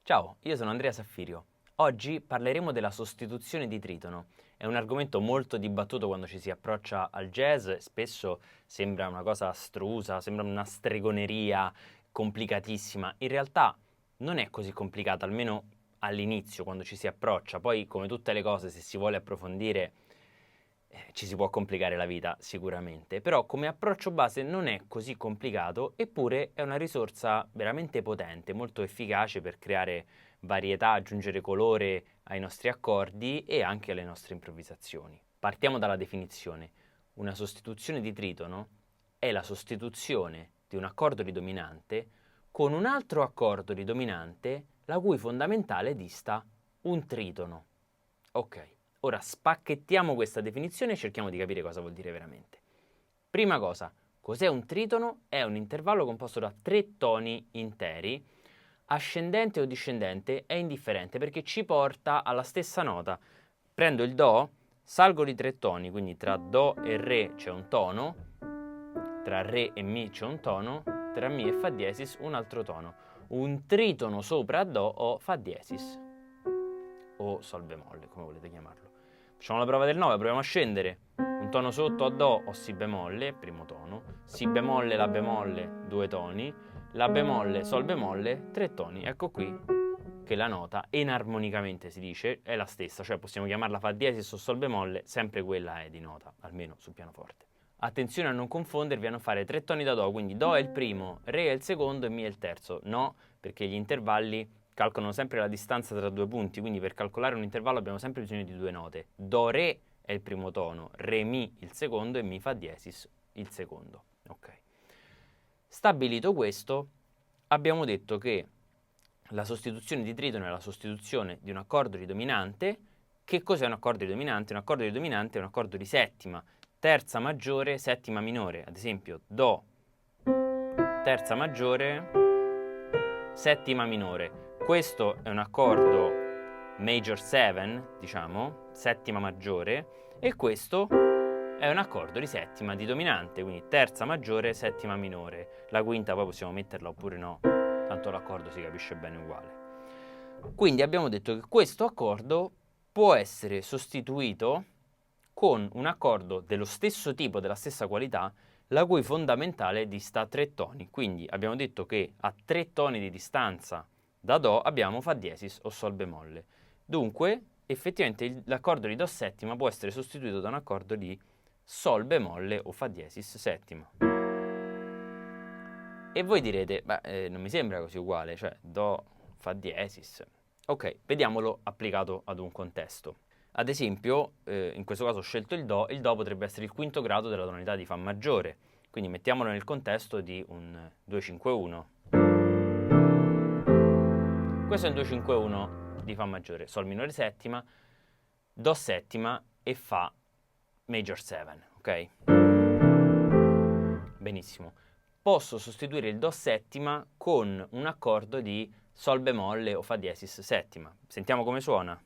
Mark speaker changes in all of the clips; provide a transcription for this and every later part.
Speaker 1: Ciao, io sono Andrea Saffirio. Oggi parleremo della sostituzione di tritono. È un argomento molto dibattuto quando ci si approccia al jazz, spesso sembra una cosa astrusa, sembra una stregoneria complicatissima. In realtà non è così complicata, almeno all'inizio, quando ci si approccia. Poi, come tutte le cose, se si vuole approfondire, ci si può complicare la vita sicuramente, però come approccio base non è così complicato, eppure è una risorsa veramente potente, molto efficace per creare varietà, aggiungere colore ai nostri accordi e anche alle nostre improvvisazioni. Partiamo dalla definizione. Una sostituzione di tritono è la sostituzione di un accordo di dominante con un altro accordo di dominante la cui fondamentale dista un tritono. Ok. Ora spacchettiamo questa definizione e cerchiamo di capire cosa vuol dire veramente. Prima cosa, cos'è un tritono? È un intervallo composto da 3 toni interi, ascendente o discendente è indifferente perché ci porta alla stessa nota. Prendo il Do, salgo di 3 toni, quindi tra Do e Re c'è un tono, tra Re e Mi c'è un tono, tra Mi e Fa diesis un altro tono. Un tritono sopra Do o Fa diesis o Sol bemolle, come volete chiamarlo. Facciamo la prova del 9, proviamo a scendere. Un tono sotto a Do o Si bemolle, primo tono, Si bemolle, La bemolle, 2 toni, La bemolle, Sol bemolle, 3 toni. Ecco qui che la nota enarmonicamente si dice è la stessa, cioè possiamo chiamarla Fa diesis o Sol bemolle, sempre quella è di nota, almeno sul pianoforte. Attenzione a non confondervi, a non fare 3 toni da Do, quindi Do è il primo, Re è il secondo e Mi è il terzo. No, perché gli intervalli calcolano sempre la distanza tra 2 punti, quindi per calcolare un intervallo abbiamo sempre bisogno di 2 note. Do, Re è il primo tono, Re, Mi il secondo e Mi, Fa diesis il secondo. Ok. Stabilito questo, abbiamo detto che la sostituzione di tritono è la sostituzione di un accordo di dominante. Che cos'è un accordo di dominante? Un accordo di dominante è un accordo di settima, terza maggiore, settima minore. Ad esempio, Do, terza maggiore, settima minore. Questo è un accordo major 7, diciamo, settima maggiore, e questo è un accordo di settima di dominante, quindi terza maggiore, settima minore. La quinta poi possiamo metterla oppure no, tanto l'accordo si capisce bene uguale. Quindi abbiamo detto che questo accordo può essere sostituito con un accordo dello stesso tipo, della stessa qualità, la cui fondamentale dista 3 toni. Quindi abbiamo detto che a 3 toni di distanza da Do abbiamo Fa diesis o Sol bemolle. Dunque, effettivamente l'accordo di Do settima può essere sostituito da un accordo di Sol bemolle o Fa diesis settima. E voi direte, non mi sembra così uguale, cioè Do, Fa diesis. Ok, vediamolo applicato ad un contesto. Ad esempio, in questo caso ho scelto il Do potrebbe essere il quinto grado della tonalità di Fa maggiore, quindi mettiamolo nel contesto di un 2-5-1. Questo è un 2-5-1 di Fa maggiore, Sol minore settima, Do settima e Fa major 7, ok? Benissimo. Posso sostituire il Do settima con un accordo di Sol bemolle o Fa diesis settima. Sentiamo come suona.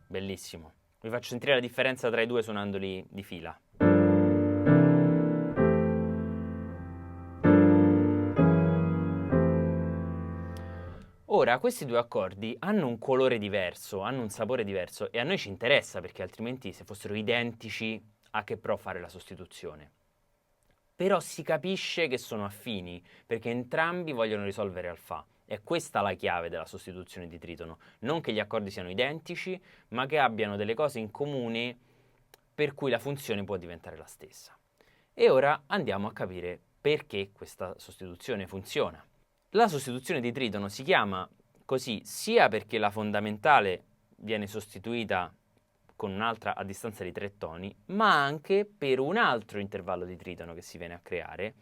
Speaker 1: Bellissimo. Vi faccio sentire la differenza tra i due suonandoli di fila. Ora, questi due accordi hanno un colore diverso, hanno un sapore diverso e a noi ci interessa perché altrimenti se fossero identici a che pro fare la sostituzione. Però si capisce che sono affini perché entrambi vogliono risolvere al Fa. È questa la chiave della sostituzione di tritono. Non che gli accordi siano identici, ma che abbiano delle cose in comune per cui la funzione può diventare la stessa. E ora andiamo a capire perché questa sostituzione funziona. La sostituzione di tritono si chiama così sia perché la fondamentale viene sostituita con un'altra a distanza di 3 toni, ma anche per un altro intervallo di tritono che si viene a creare,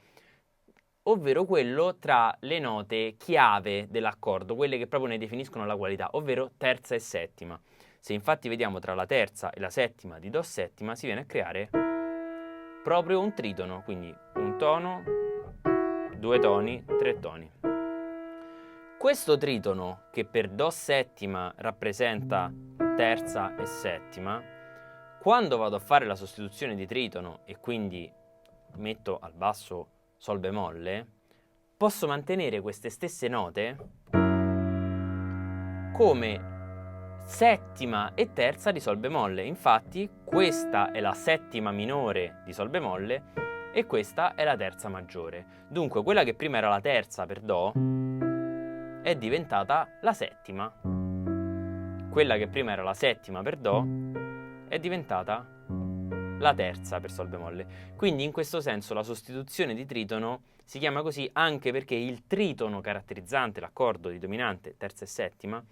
Speaker 1: ovvero quello tra le note chiave dell'accordo, quelle che proprio ne definiscono la qualità, ovvero terza e settima. Se infatti vediamo tra la terza e la settima di Do settima si viene a creare proprio un tritono, quindi un tono, 2 toni, 3 toni. Questo tritono, che per Do settima rappresenta terza e settima, quando vado a fare la sostituzione di tritono e quindi metto al basso Sol bemolle, posso mantenere queste stesse note come settima e terza di sol bemolle. Infatti questa è la settima minore di sol bemolle e questa è la terza maggiore. Dunque quella che prima era la terza per Do è diventata la settima. Quella che prima era la settima per Do è diventata la terza per sol bemolle. Quindi in questo senso la sostituzione di tritono si chiama così anche perché il tritono caratterizzante l'accordo di dominante terza e settima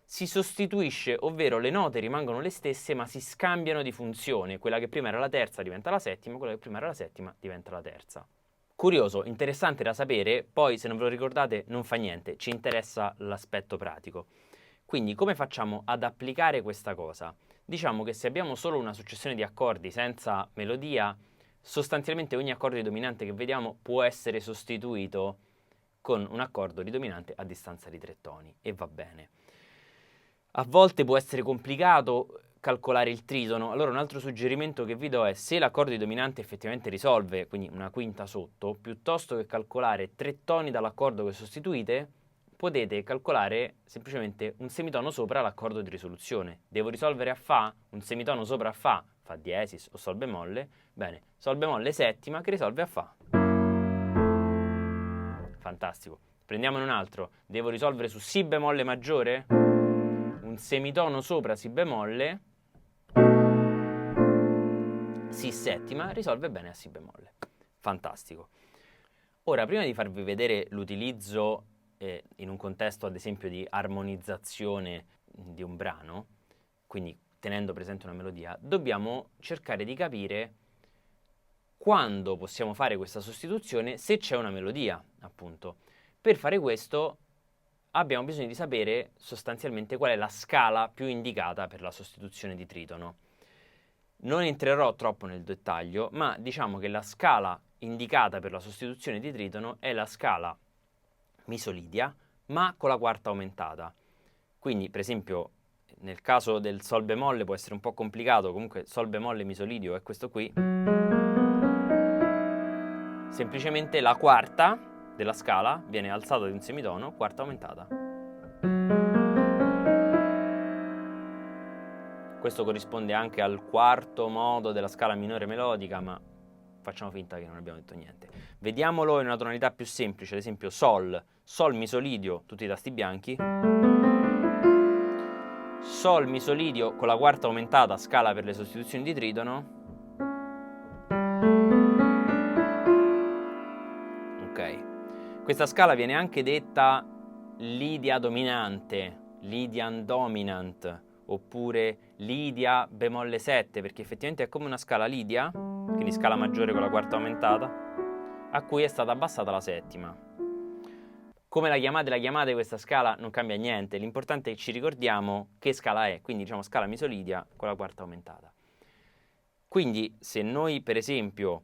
Speaker 1: si sostituisce, ovvero le note rimangono le stesse ma si scambiano di funzione. Quella che prima era la terza diventa la settima, quella che prima era la settima diventa la terza. Curioso, interessante da sapere, poi se non ve lo ricordate non fa niente, ci interessa l'aspetto pratico. Quindi come facciamo ad applicare questa cosa? Diciamo che se abbiamo solo una successione di accordi senza melodia, sostanzialmente ogni accordo di dominante che vediamo può essere sostituito con un accordo di dominante a distanza di 3 toni e va bene. A volte può essere complicato calcolare il tritono, allora un altro suggerimento che vi do è se l'accordo di dominante effettivamente risolve, quindi una quinta sotto, piuttosto che calcolare 3 toni dall'accordo che sostituite, potete calcolare semplicemente un semitono sopra l'accordo di risoluzione. Devo risolvere a Fa, un semitono sopra a Fa diesis o Sol bemolle, bene, Sol bemolle settima che risolve a Fa. Fantastico. Prendiamone un altro, devo risolvere su Si bemolle maggiore? Un semitono sopra Si bemolle, Si settima risolve bene a Si bemolle. Fantastico. Ora, prima di farvi vedere l'utilizzo in un contesto ad esempio di armonizzazione di un brano, quindi tenendo presente una melodia, dobbiamo cercare di capire quando possiamo fare questa sostituzione se c'è una melodia, appunto. Per fare questo abbiamo bisogno di sapere sostanzialmente qual è la scala più indicata per la sostituzione di tritono. Non entrerò troppo nel dettaglio, ma diciamo che la scala indicata per la sostituzione di tritono è la scala misolidia, ma con la quarta aumentata. Quindi, per esempio, nel caso del Sol bemolle può essere un po' complicato, comunque Sol bemolle misolidio è questo qui. Semplicemente la quarta della scala viene alzata di un semitono, quarta aumentata. Questo corrisponde anche al quarto modo della scala minore melodica, ma facciamo finta che non abbiamo detto niente. Vediamolo in una tonalità più semplice, ad esempio Sol, Sol misolidio, tutti i tasti bianchi. Sol misolidio con la quarta aumentata, scala per le sostituzioni di tritono. Ok. Questa scala viene anche detta Lidia dominante, Lydian dominant, oppure Lidia bemolle 7, perché effettivamente è come una scala Lidia, quindi scala maggiore con la quarta aumentata, a cui è stata abbassata la settima. Come la chiamate questa scala non cambia niente, l'importante è che ci ricordiamo che scala è, quindi diciamo scala misolidia con la quarta aumentata. Quindi se noi per esempio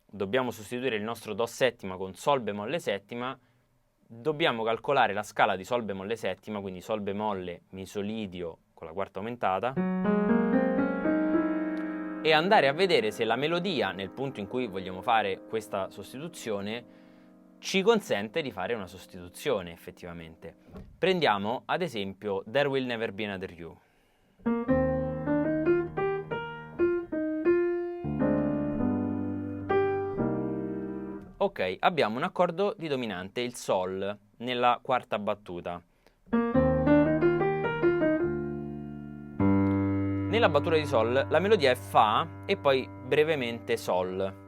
Speaker 1: dobbiamo sostituire il nostro Do settima con Sol bemolle settima, dobbiamo calcolare la scala di Sol bemolle settima, quindi Sol bemolle misolidio con la quarta aumentata, e andare a vedere se la melodia, nel punto in cui vogliamo fare questa sostituzione, ci consente di fare una sostituzione effettivamente. Prendiamo ad esempio There Will Never Be Another You. Ok, abbiamo un accordo di dominante, il Sol, nella quarta battuta. Nella battuta di Sol la melodia è Fa e poi brevemente Sol.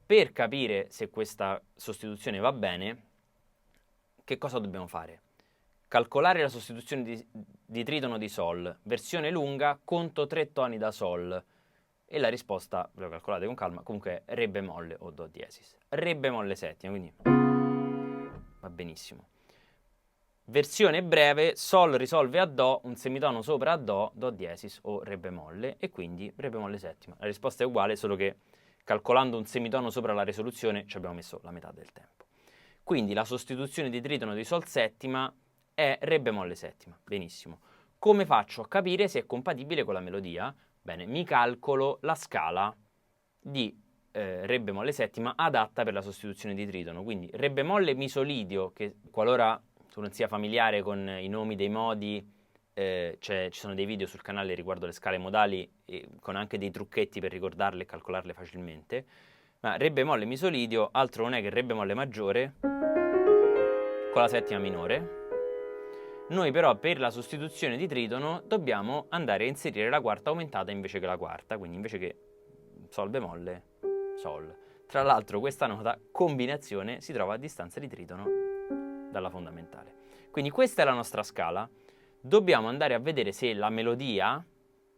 Speaker 1: Per capire se questa sostituzione va bene, che cosa dobbiamo fare? Calcolare la sostituzione di tritono di Sol, versione lunga, conto 3 toni da Sol. E la risposta, ve lo calcolate con calma, comunque è Re bemolle o Do diesis. Re bemolle settima, quindi va benissimo. Versione breve, Sol risolve a Do, un semitono sopra a Do, Do diesis o Re bemolle, e quindi Re bemolle settima. La risposta è uguale, solo che calcolando un semitono sopra la risoluzione ci abbiamo messo la metà del tempo. Quindi la sostituzione di tritono di Sol settima è Re bemolle settima. Benissimo. Come faccio a capire se è compatibile con la melodia? Bene, mi calcolo la scala di Re bemolle settima adatta per la sostituzione di tritono. Quindi Re bemolle misolidio, che qualora tu non sia familiare con i nomi dei modi, ci sono dei video sul canale riguardo le scale modali con anche dei trucchetti per ricordarle e calcolarle facilmente. Ma Re bemolle misolidio altro non è che Re bemolle maggiore con la settima minore. Noi però per la sostituzione di tritono dobbiamo andare a inserire la quarta aumentata invece che la quarta, quindi invece che Sol bemolle, Sol. Tra l'altro questa nota, combinazione, si trova a distanza di tritono dalla fondamentale. Quindi questa è la nostra scala. Dobbiamo andare a vedere se la melodia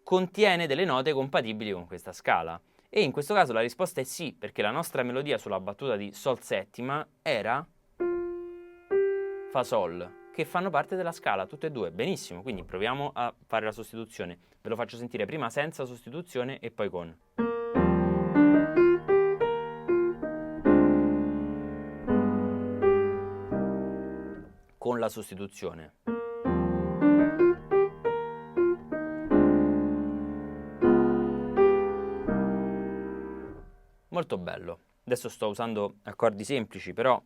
Speaker 1: contiene delle note compatibili con questa scala. E in questo caso la risposta è sì, perché la nostra melodia sulla battuta di Sol settima era Fa Sol, che fanno parte della scala, tutte e due. Benissimo, quindi proviamo a fare la sostituzione. Ve lo faccio sentire prima senza sostituzione e poi con. Con la sostituzione. Molto bello. Adesso sto usando accordi semplici, però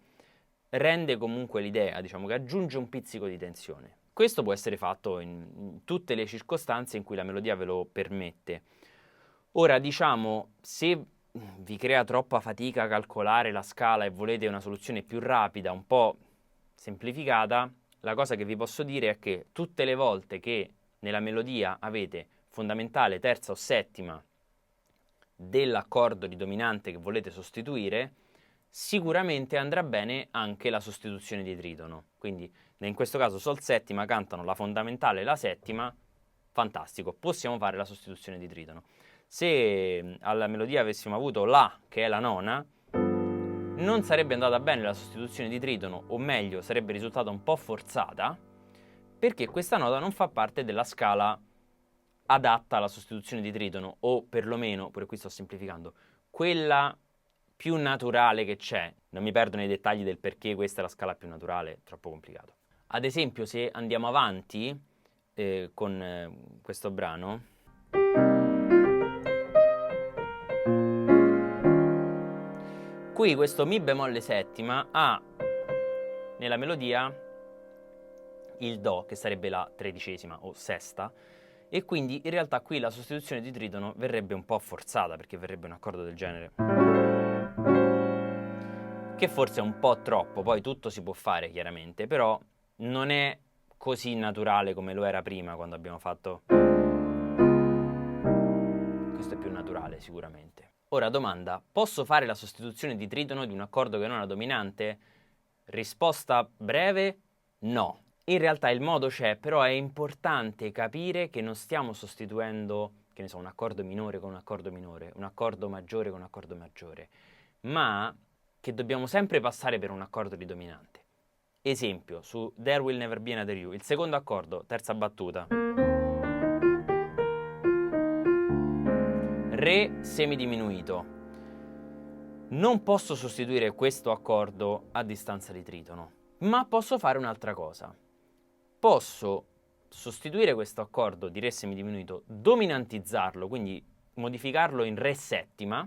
Speaker 1: rende comunque l'idea, diciamo che aggiunge un pizzico di tensione. Questo può essere fatto in tutte le circostanze in cui la melodia ve lo permette. Ora, diciamo, se vi crea troppa fatica a calcolare la scala e volete una soluzione più rapida, un po' semplificata, la cosa che vi posso dire è che tutte le volte che nella melodia avete fondamentale, terza o settima dell'accordo di dominante che volete sostituire, sicuramente andrà bene anche la sostituzione di tritono. Quindi in questo caso Sol settima cantano la fondamentale e la settima, fantastico, possiamo fare la sostituzione di tritono. Se alla melodia avessimo avuto La, che è la nona, non sarebbe andata bene la sostituzione di tritono, o meglio, sarebbe risultata un po' forzata, perché questa nota non fa parte della scala adatta alla sostituzione di tritono, o perlomeno, pure qui sto semplificando, quella più naturale che c'è. Non mi perdo nei dettagli del perché questa è la scala più naturale, è troppo complicato. Ad esempio, se andiamo avanti con questo brano, qui questo Mi bemolle settima ha nella melodia il Do, che sarebbe la tredicesima o sesta, e quindi in realtà qui la sostituzione di tritono verrebbe un po' forzata, perché verrebbe un accordo del genere, che forse è un po' troppo. Poi tutto si può fare chiaramente, però non è così naturale come lo era prima quando abbiamo fatto. Questo è più naturale sicuramente. Ora domanda, posso fare la sostituzione di tritono di un accordo che non è dominante? Risposta breve, no. In realtà il modo c'è, però è importante capire che non stiamo sostituendo, che ne so, un accordo minore con un accordo minore, un accordo maggiore con un accordo maggiore, ma che dobbiamo sempre passare per un accordo di dominante. Esempio, su There Will Never Be Another You, il secondo accordo, terza battuta. Re semidiminuito. Non posso sostituire questo accordo a distanza di tritono, ma posso fare un'altra cosa. Posso sostituire questo accordo di Re semidiminuito, dominantizzarlo, quindi modificarlo in Re settima.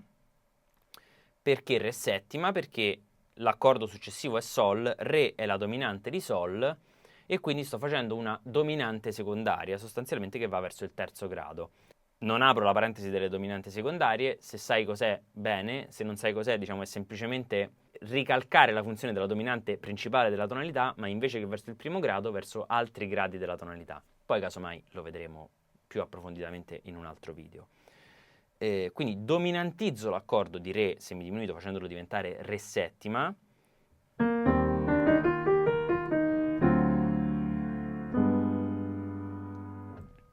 Speaker 1: Perché Re settima? Perché l'accordo successivo è Sol, Re è la dominante di Sol, e quindi sto facendo una dominante secondaria, sostanzialmente che va verso il terzo grado. Non apro la parentesi delle dominanti secondarie, se sai cos'è, bene, se non sai cos'è, diciamo, è semplicemente ricalcare la funzione della dominante principale della tonalità, ma invece che verso il primo grado, verso altri gradi della tonalità. Poi casomai lo vedremo più approfonditamente in un altro video. Quindi dominantizzo l'accordo di Re semidiminuito facendolo diventare Re settima,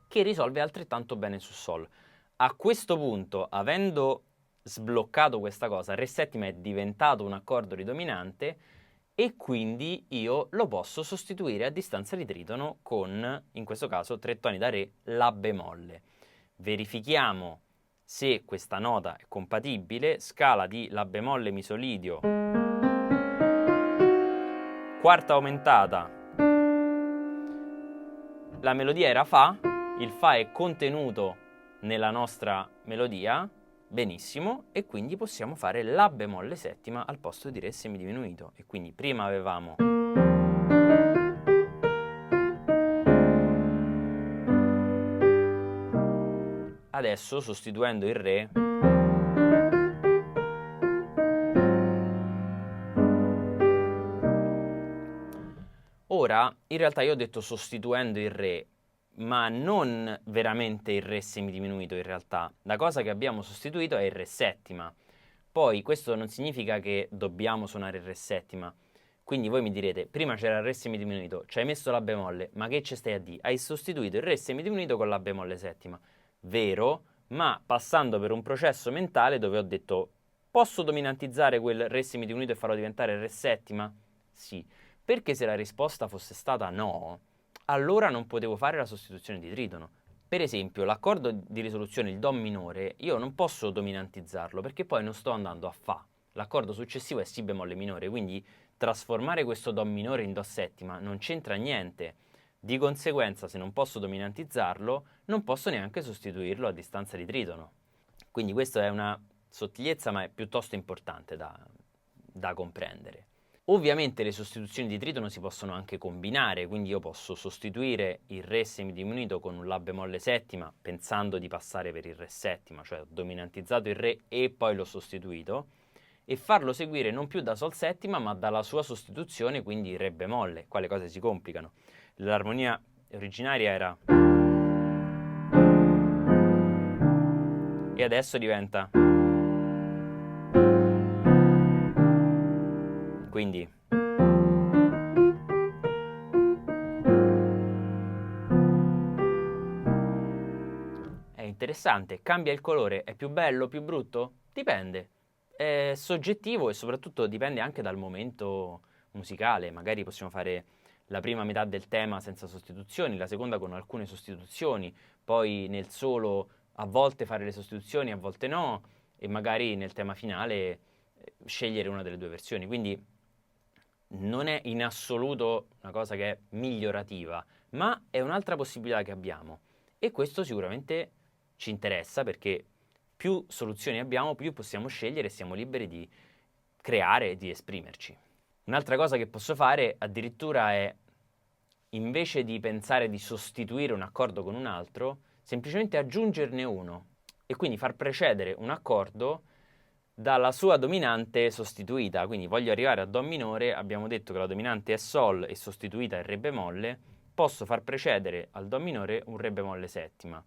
Speaker 1: che risolve altrettanto bene su Sol. A questo punto, avendo sbloccato questa cosa, Re settima è diventato un accordo di dominante e quindi io lo posso sostituire a distanza di tritono con, in questo caso, tre toni da Re, La bemolle. Verifichiamo se questa nota è compatibile, scala di La bemolle misolidio, quarta aumentata, la melodia era Fa, il Fa è contenuto nella nostra melodia, Benissimo, e quindi possiamo fare La bemolle settima al posto di Re semidiminuito. E quindi prima avevamo adesso sostituendo il Re ora in realtà io ho detto sostituendo il Re, ma non veramente il Re semidiminuito in realtà. La cosa che abbiamo sostituito è il Re settima. Poi questo non significa che dobbiamo suonare il Re settima. Quindi voi mi direte, prima c'era il Re semidiminuito, ci hai messo La bemolle, ma che ci stai a dire? Hai sostituito il Re semidiminuito con La bemolle settima. Vero, ma passando per un processo mentale dove ho detto, posso dominantizzare quel Re semidiminuito e farlo diventare Re settima? Sì, perché se la risposta fosse stata no, allora non potevo fare la sostituzione di tritono. Per esempio, l'accordo di risoluzione, il Do minore, io non posso dominantizzarlo perché poi non sto andando a Fa. L'accordo successivo è Si bemolle minore, quindi trasformare questo Do minore in Do settima non c'entra niente. Di conseguenza, se non posso dominantizzarlo, non posso neanche sostituirlo a distanza di tritono. Quindi questa è una sottigliezza, ma è piuttosto importante da comprendere. Ovviamente le sostituzioni di tritono si possono anche combinare, quindi io posso sostituire il Re semidiminuito con un La bemolle settima pensando di passare per il Re settima, cioè ho dominantizzato il Re e poi l'ho sostituito, e farlo seguire non più da Sol settima ma dalla sua sostituzione, quindi Re bemolle. Qua le cose si complicano. L'armonia originaria era e adesso diventa, quindi è interessante, cambia il colore, è più bello, più brutto? Dipende, è soggettivo e soprattutto dipende anche dal momento musicale. Magari possiamo fare la prima metà del tema senza sostituzioni, la seconda con alcune sostituzioni, poi nel solo a volte fare le sostituzioni, a volte no, e magari nel tema finale scegliere una delle due versioni. Quindi non è in assoluto una cosa che è migliorativa, ma è un'altra possibilità che abbiamo. E questo sicuramente ci interessa perché più soluzioni abbiamo, più possiamo scegliere e siamo liberi di creare e di esprimerci. Un'altra cosa che posso fare addirittura è, invece di pensare di sostituire un accordo con un altro, semplicemente aggiungerne uno e quindi far precedere un accordo dalla sua dominante sostituita. Quindi voglio arrivare a Do minore, abbiamo detto che la dominante è Sol e sostituita è Re bemolle, posso far precedere al Do minore un Re bemolle settima.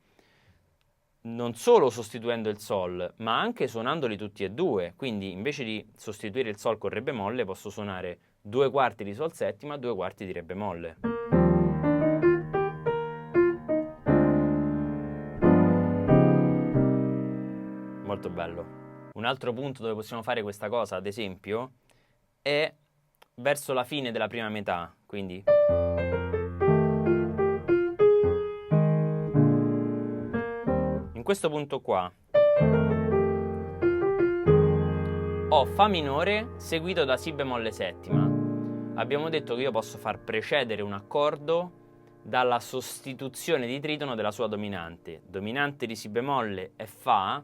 Speaker 1: Non solo sostituendo il Sol, ma anche suonandoli tutti e due. Quindi invece di sostituire il Sol con Re bemolle, posso suonare 2/4 di Sol settima, 2/4 di Re bemolle. Molto bello. Un altro punto dove possiamo fare questa cosa, ad esempio, è verso la fine della prima metà. Quindi in questo punto qua ho Fa minore seguito da Si bemolle settima. Abbiamo detto che io posso far precedere un accordo dalla sostituzione di tritono della sua dominante. Dominante di Si bemolle è Fa,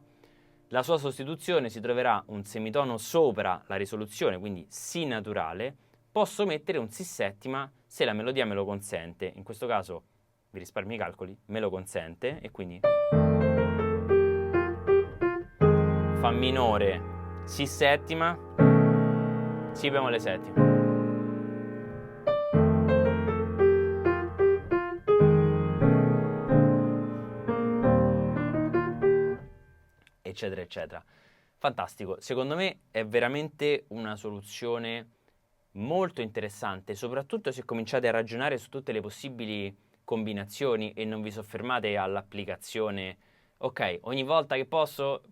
Speaker 1: la sua sostituzione si troverà un semitono sopra la risoluzione, quindi Si naturale. Posso mettere un Si settima se la melodia me lo consente. In questo caso, vi risparmio i calcoli, me lo consente, e quindi Fa minore, Si settima, Si bemolle settima. Eccetera, eccetera. Fantastico. Secondo me è veramente una soluzione molto interessante, soprattutto se cominciate a ragionare su tutte le possibili combinazioni e non vi soffermate all'applicazione. Ok, ogni volta che posso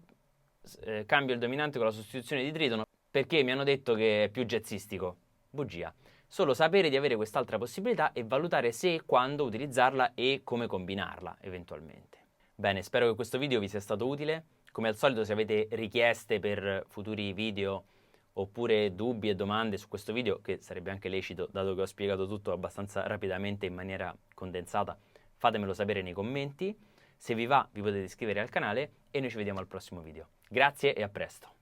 Speaker 1: cambio il dominante con la sostituzione di tritono perché mi hanno detto che è più jazzistico. Bugia. Solo sapere di avere quest'altra possibilità e valutare se e quando utilizzarla e come combinarla eventualmente. Bene, spero che questo video vi sia stato utile. Come al solito, se avete richieste per futuri video oppure dubbi e domande su questo video, che sarebbe anche lecito dato che ho spiegato tutto abbastanza rapidamente in maniera condensata, fatemelo sapere nei commenti. Se vi va, vi potete iscrivere al canale e noi ci vediamo al prossimo video. Grazie e a presto.